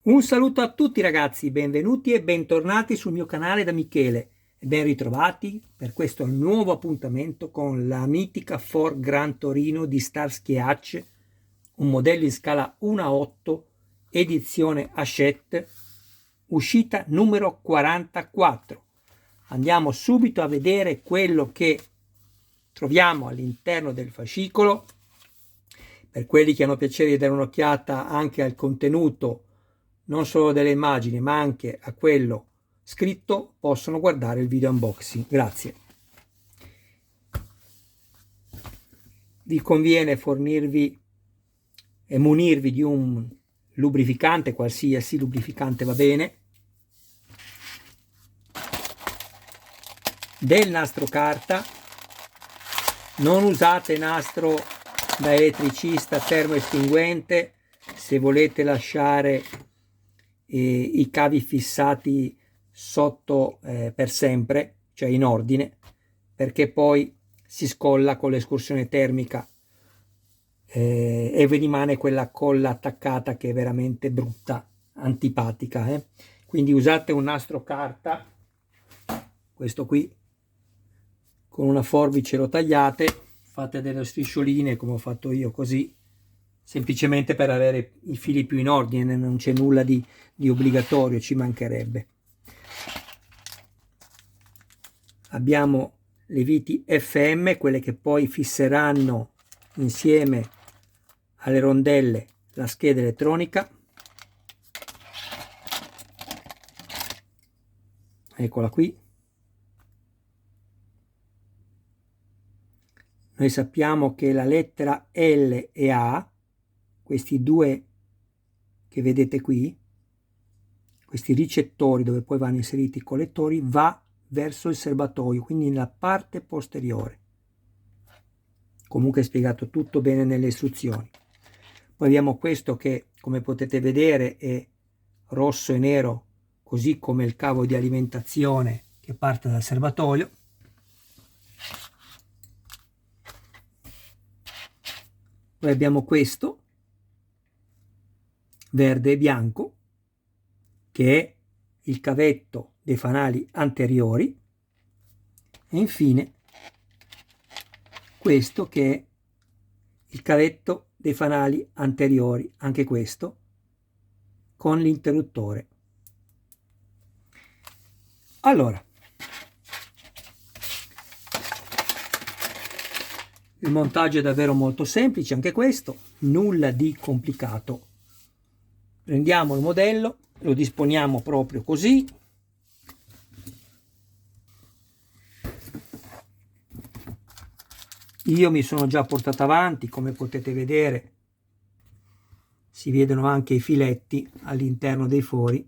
Un saluto a tutti ragazzi, benvenuti e bentornati sul mio canale da Michele e ben ritrovati per questo nuovo appuntamento con la mitica Ford Gran Torino di Starsky Hutch, un modello in scala 1:8, edizione Hachette, uscita numero 44. Andiamo subito a vedere quello che troviamo all'interno del fascicolo. Per quelli che hanno piacere di dare un'occhiata anche al contenuto, non solo delle immagini ma anche a quello scritto, possono guardare il video unboxing. Grazie. Vi conviene fornirvi e munirvi di un lubrificante, qualsiasi lubrificante va bene, del nastro carta. Non usate nastro da elettricista termoestinguente se volete lasciare i cavi fissati sotto per sempre, cioè in ordine, perché poi si scolla con l'escursione termica e vi rimane quella colla attaccata che è veramente brutta, antipatica. Quindi usate un nastro carta, questo qui, con una forbice lo tagliate, fate delle striscioline come ho fatto io, così, semplicemente per avere i fili più in ordine, non c'è nulla di obbligatorio, ci mancherebbe. Abbiamo le viti FM, quelle che poi fisseranno insieme alle rondelle la scheda elettronica. Eccola qui. Noi sappiamo che la lettera L e A, questi due che vedete qui, questi ricettori dove poi vanno inseriti i collettori, va verso il serbatoio, quindi nella parte posteriore. Comunque è spiegato tutto bene nelle istruzioni. Poi abbiamo questo che, come potete vedere, è rosso e nero, così come il cavo di alimentazione che parte dal serbatoio. Poi abbiamo questo, verde e bianco, che è il cavetto dei fanali anteriori. E infine questo che è il cavetto dei fanali anteriori, anche questo, con l'interruttore. Allora, il montaggio è davvero molto semplice, anche questo, nulla di complicato. Prendiamo il modello, lo disponiamo proprio così. Io mi sono già portato avanti, come potete vedere, si vedono anche i filetti all'interno dei fori.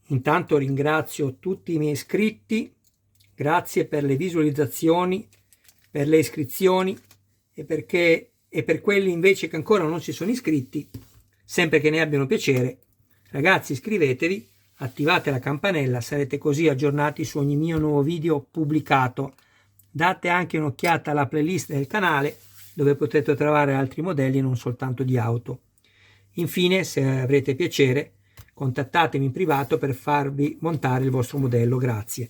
Intanto ringrazio tutti i miei iscritti, grazie per le visualizzazioni, per le iscrizioni e per quelli invece che ancora non si sono iscritti, sempre che ne abbiano piacere, ragazzi, iscrivetevi, attivate la campanella, sarete così aggiornati su ogni mio nuovo video pubblicato. Date anche un'occhiata alla playlist del canale dove potete trovare altri modelli, non soltanto di auto. Infine, se avrete piacere, contattatemi in privato per farvi montare il vostro modello, grazie.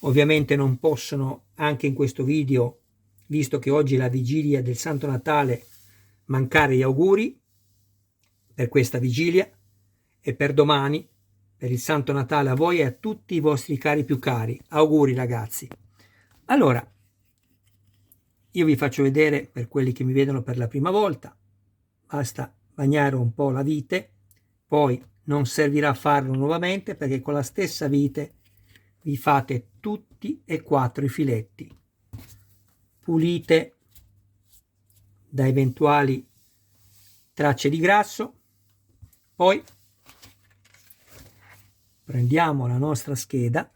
Ovviamente non possono anche in questo video, visto che oggi è la vigilia del Santo Natale, mancare gli auguri per questa vigilia e per domani, per il Santo Natale a voi e a tutti i vostri cari più cari. Auguri ragazzi. Allora, io vi faccio vedere, per quelli che mi vedono per la prima volta, basta bagnare un po' la vite, poi non servirà farlo nuovamente perché con la stessa vite vi fate tutti e quattro i filetti, pulite da eventuali tracce di grasso. Poi prendiamo la nostra scheda,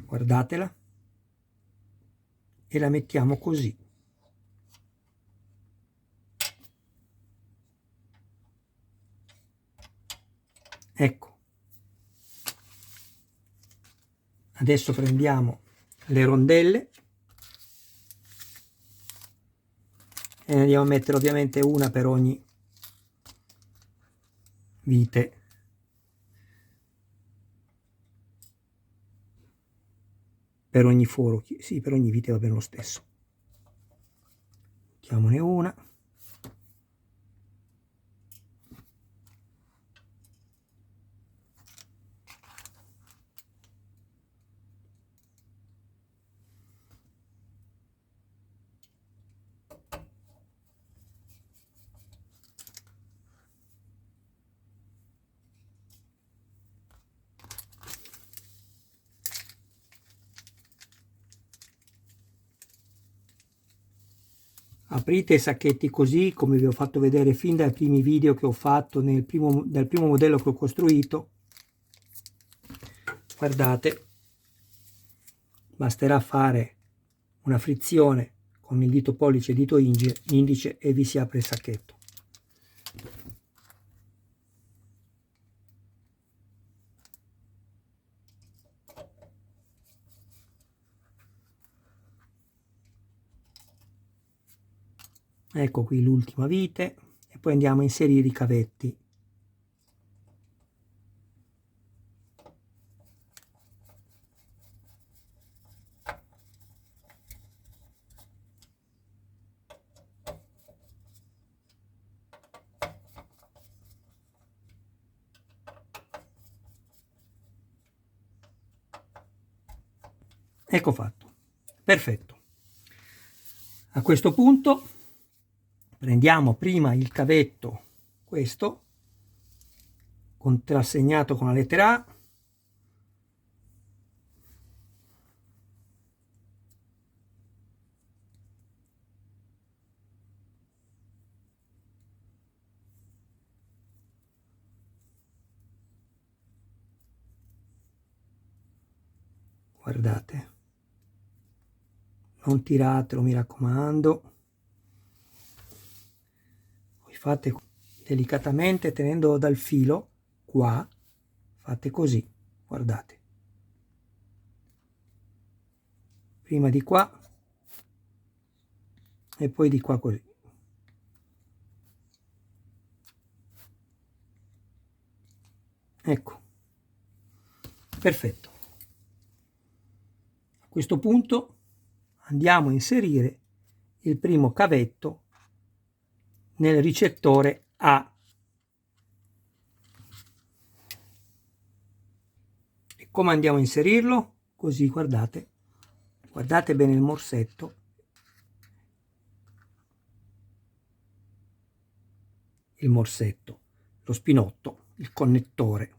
guardatela, e la mettiamo così. Ecco, Adesso prendiamo le rondelle e ne andiamo a mettere ovviamente una per ogni vite. Per ogni foro, sì, per ogni vite va bene lo stesso. Mettiamone una. Aprite i sacchetti così come vi ho fatto vedere fin dai primi video che ho fatto dal primo modello che ho costruito. Guardate, basterà fare una frizione con il dito pollice e il dito indice e vi si apre il sacchetto. Ecco qui l'ultima vite e poi andiamo a inserire i cavetti. Ecco fatto, perfetto. A questo punto prendiamo prima il cavetto, questo contrassegnato con la lettera A, guardate, non tiratelo, mi raccomando, voi fate delicatamente tenendo dal filo qua, fate così, guardate, prima di qua e poi di qua così. Ecco, perfetto. A questo punto andiamo a inserire il primo cavetto nel ricettore A. E come andiamo a inserirlo? Così, guardate, guardate bene il morsetto. Il morsetto, lo spinotto, il connettore.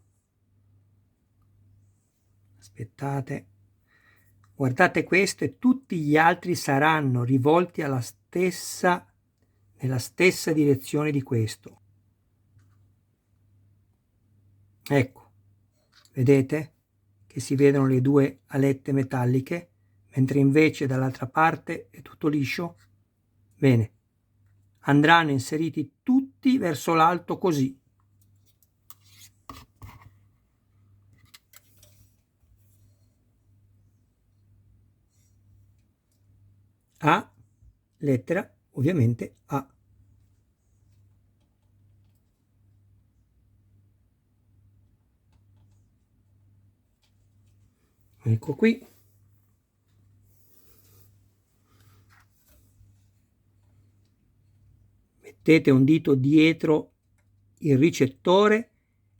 Aspettate. Guardate questo e tutti gli altri saranno rivolti nella stessa direzione di questo. Ecco, vedete che si vedono le due alette metalliche, mentre invece dall'altra parte è tutto liscio? Bene, andranno inseriti tutti verso l'alto così. A, lettera, ovviamente A. Ecco qui. Mettete un dito dietro il ricettore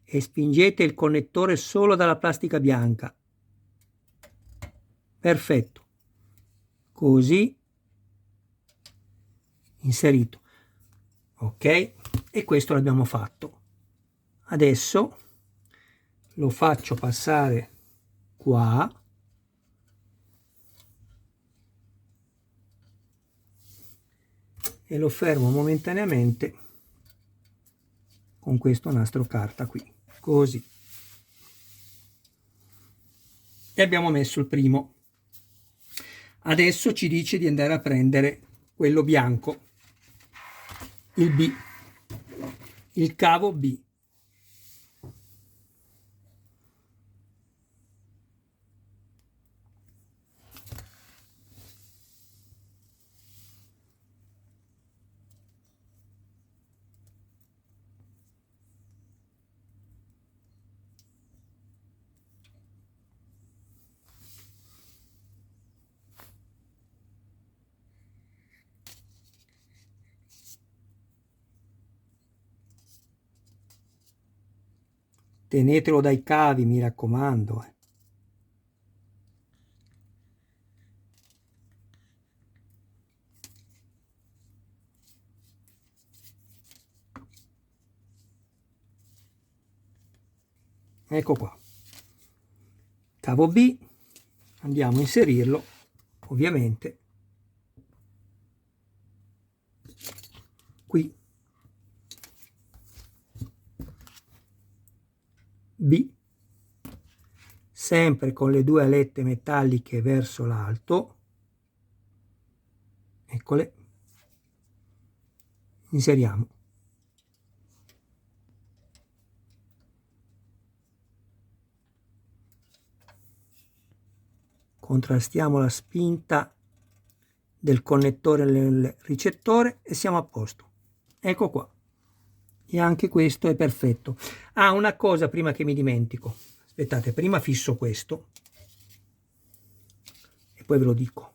e spingete il connettore solo dalla plastica bianca. Perfetto. Così inserito. Ok, e questo l'abbiamo fatto. Adesso lo faccio passare qua e lo fermo momentaneamente con questo nastro carta qui, così. E abbiamo messo il primo. Adesso ci dice di andare a prendere quello bianco, il B, il cavo B. tenetelo dai cavi, mi raccomando. Ecco qua, cavo B, andiamo a inserirlo, ovviamente, qui, B, sempre con le due alette metalliche verso l'alto, eccole, inseriamo. Contrastiamo la spinta del connettore nel ricettore e siamo a posto. Ecco qua. E anche questo è perfetto. Ah, una cosa prima che mi dimentico. Aspettate, prima fisso questo e poi ve lo dico.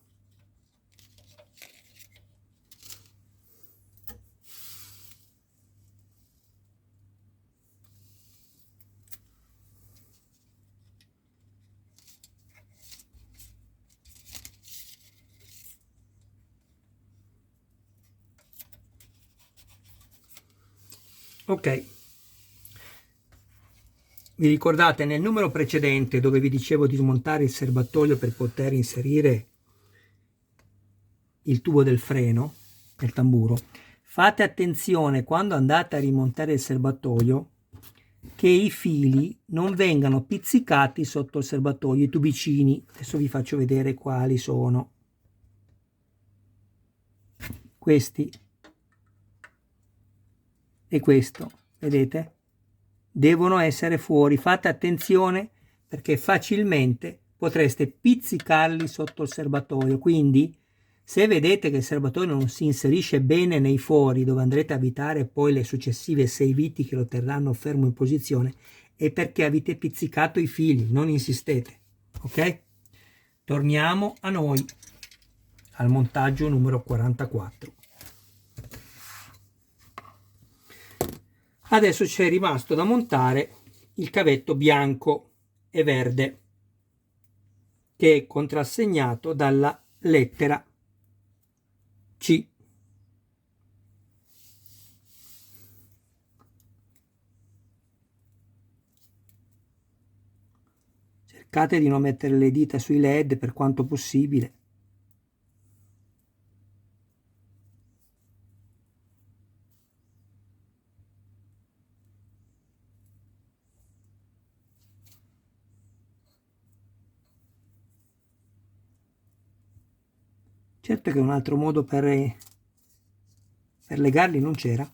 Ok, vi ricordate nel numero precedente dove vi dicevo di smontare il serbatoio per poter inserire il tubo del freno nel tamburo? Fate attenzione quando andate a rimontare il serbatoio che i fili non vengano pizzicati sotto il serbatoio, i tubicini. Adesso vi faccio vedere quali sono. Questi e questo, vedete? Devono essere fuori. Fate attenzione perché facilmente potreste pizzicarli sotto il serbatoio. Quindi se vedete che il serbatoio non si inserisce bene nei fori dove andrete a avvitare poi le successive 6 viti che lo terranno fermo in posizione, è perché avete pizzicato i fili. Non insistete, ok? Torniamo a noi, al montaggio numero 44. Adesso c'è rimasto da montare il cavetto bianco e verde che è contrassegnato dalla lettera C. Cercate di non mettere le dita sui LED per quanto possibile. Certo che un altro modo per legarli non c'era.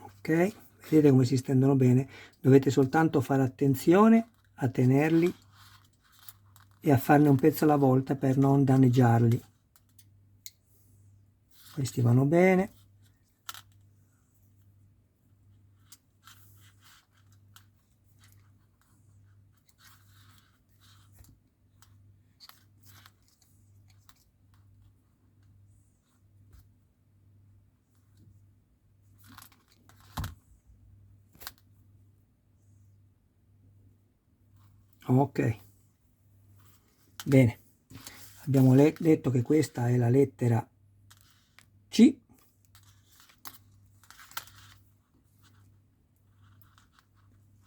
Ok, vedete come si stendono bene. Dovete soltanto fare attenzione a tenerli e a farne un pezzo alla volta per non danneggiarli. Questi vanno bene. Ok, bene, abbiamo detto che questa è la lettera C.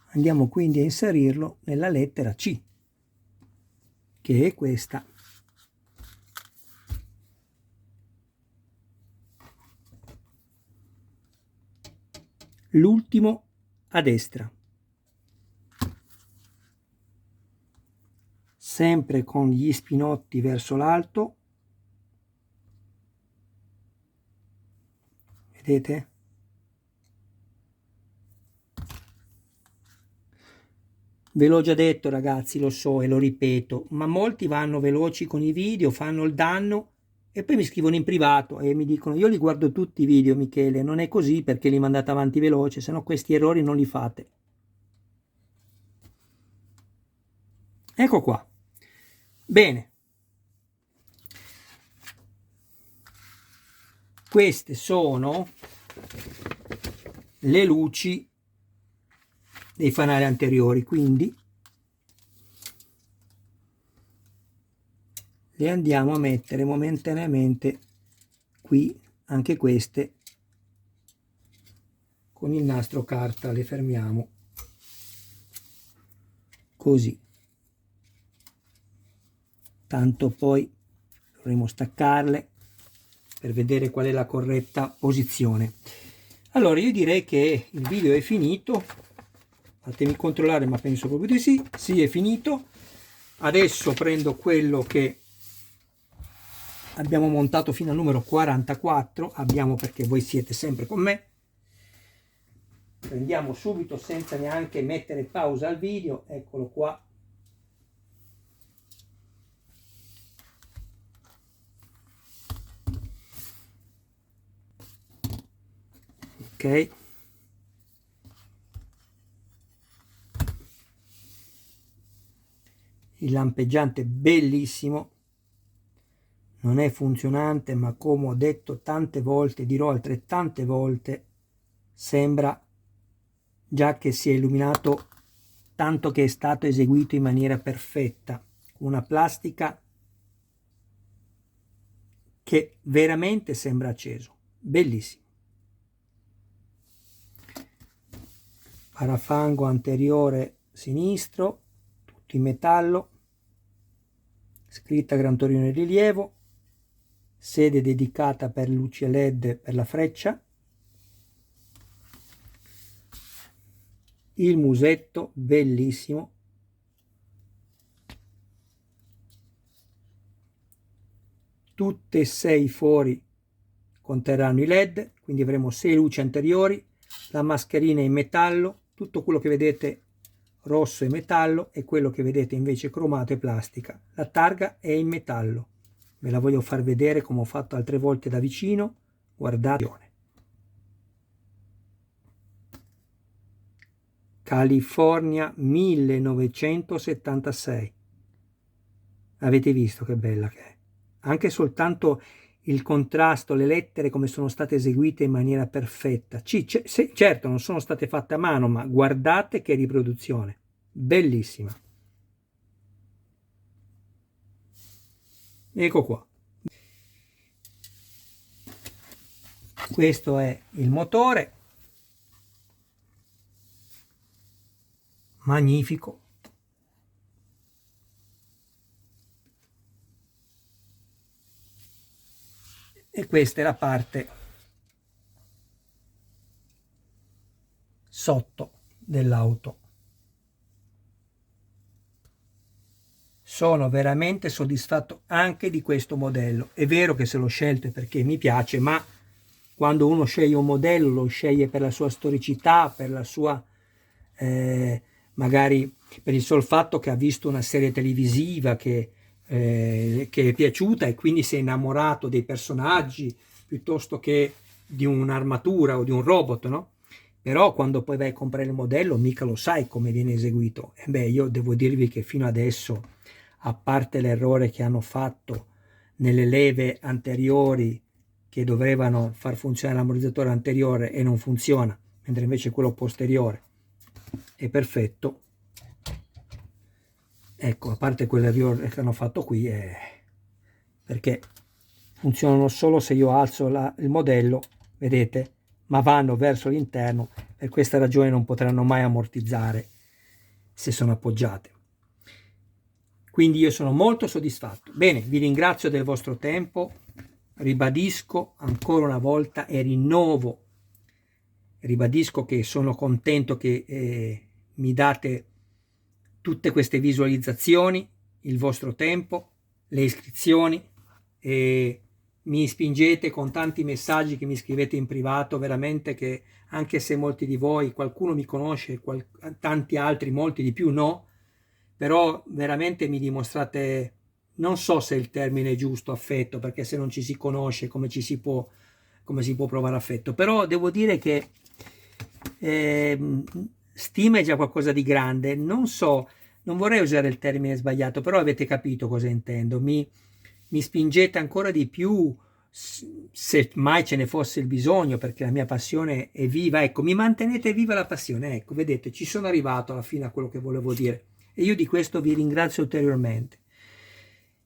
Andiamo quindi a inserirlo nella lettera C, che è questa. L'ultimo a destra. Sempre con gli spinotti verso l'alto. Vedete? Ve l'ho già detto ragazzi, lo so e lo ripeto, ma molti vanno veloci con i video, fanno il danno e poi mi scrivono in privato e mi dicono io li guardo tutti i video Michele, non è così perché li mandate avanti veloce, se no questi errori non li fate. Ecco qua. Bene, queste sono le luci dei fanali anteriori, quindi le andiamo a mettere momentaneamente qui, anche queste con il nastro carta le fermiamo così, tanto poi dovremo staccarle per vedere qual è la corretta posizione. Allora io direi che il video è finito, fatemi controllare, ma penso proprio di sì. Sì, è finito. Adesso prendo quello che abbiamo montato fino al numero 44, abbiamo, perché voi siete sempre con me, prendiamo subito senza neanche mettere pausa al video, eccolo qua. Ok, il lampeggiante bellissimo, non è funzionante, ma come ho detto tante volte, dirò altrettante volte, sembra già che si è illuminato, tanto che è stato eseguito in maniera perfetta, una plastica che veramente sembra acceso, bellissimo. Parafango anteriore sinistro, tutto in metallo, scritta Gran Torino in rilievo, sede dedicata per luci LED per la freccia, il musetto bellissimo, tutte e 6 i fori conterranno i LED, quindi avremo 6 luci anteriori, la mascherina in metallo, tutto quello che vedete rosso è metallo e quello che vedete invece cromato è plastica. La targa è in metallo, ve la voglio far vedere come ho fatto altre volte da vicino, guardate. California 1976, avete visto che bella che è, anche soltanto il contrasto, le lettere come sono state eseguite in maniera perfetta. Certo non sono state fatte a mano, ma guardate che riproduzione, bellissima. Ecco qua, questo è il motore, magnifico. E questa è la parte sotto dell'auto. Sono veramente soddisfatto anche di questo modello. È vero che se l'ho scelto è perché mi piace, ma quando uno sceglie un modello lo sceglie per la sua storicità, per la sua magari per il solo fatto che ha visto una serie televisiva che è piaciuta e quindi si è innamorato dei personaggi piuttosto che di un'armatura o di un robot, no? Però quando poi vai a comprare il modello mica lo sai come viene eseguito. E beh, io devo dirvi che fino adesso, a parte l'errore che hanno fatto nelle leve anteriori che dovevano far funzionare l'ammortizzatore anteriore e non funziona, mentre invece quello posteriore è perfetto, ecco, a parte quell'errore che hanno fatto qui, perché funzionano solo se io alzo il modello, vedete, ma vanno verso l'interno, per questa ragione non potranno mai ammortizzare se sono appoggiate. Quindi io sono molto soddisfatto. Bene, vi ringrazio del vostro tempo, ribadisco ancora una volta e ribadisco che sono contento che mi date tutte queste visualizzazioni, il vostro tempo, le iscrizioni, e mi spingete con tanti messaggi che mi scrivete in privato, veramente, che anche se molti di voi, qualcuno mi conosce, tanti altri, molti di più no, però veramente mi dimostrate, non so se il termine è giusto, affetto, perché se non ci si conosce come si può provare affetto, però devo dire che stima è già qualcosa di grande. Non so, non vorrei usare il termine sbagliato, però avete capito cosa intendo, mi spingete ancora di più, se mai ce ne fosse il bisogno, perché la mia passione è viva, ecco, mi mantenete viva la passione, ecco, vedete, ci sono arrivato alla fine a quello che volevo dire, e io di questo vi ringrazio ulteriormente.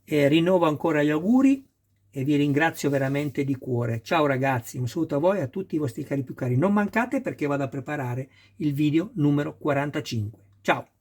E rinnovo ancora gli auguri e vi ringrazio veramente di cuore. Ciao ragazzi, un saluto a voi e a tutti i vostri cari più cari. Non mancate perché vado a preparare il video numero 45. Ciao!